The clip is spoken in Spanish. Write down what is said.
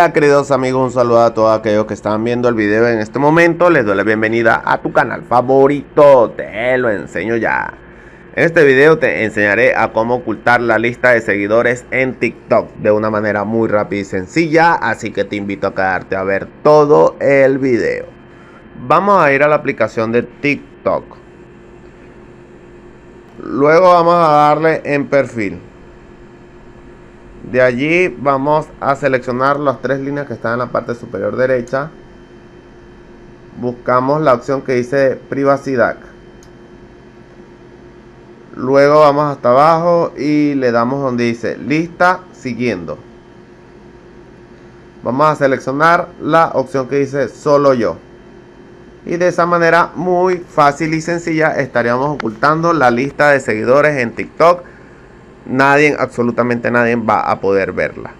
Hola queridos amigos, un saludo a todos aquellos que están viendo el video en este momento. Les doy la bienvenida a tu canal favorito, te lo enseño ya. En este video te enseñaré a cómo ocultar la lista de seguidores en TikTok de una manera muy rápida y sencilla, así que te invito a quedarte a ver todo el video. Vamos a ir a la aplicación de TikTok. Luego vamos a darle en perfil. De allí vamos a seleccionar las tres líneas que están en la parte superior derecha. Buscamos la opción que dice privacidad. Luego vamos hasta abajo y le damos donde dice lista siguiendo. Vamos a seleccionar la opción que dice solo yo. Y de esa manera muy fácil y sencilla estaríamos ocultando la lista de seguidores en TikTok. Nadie, absolutamente nadie va a poder verla.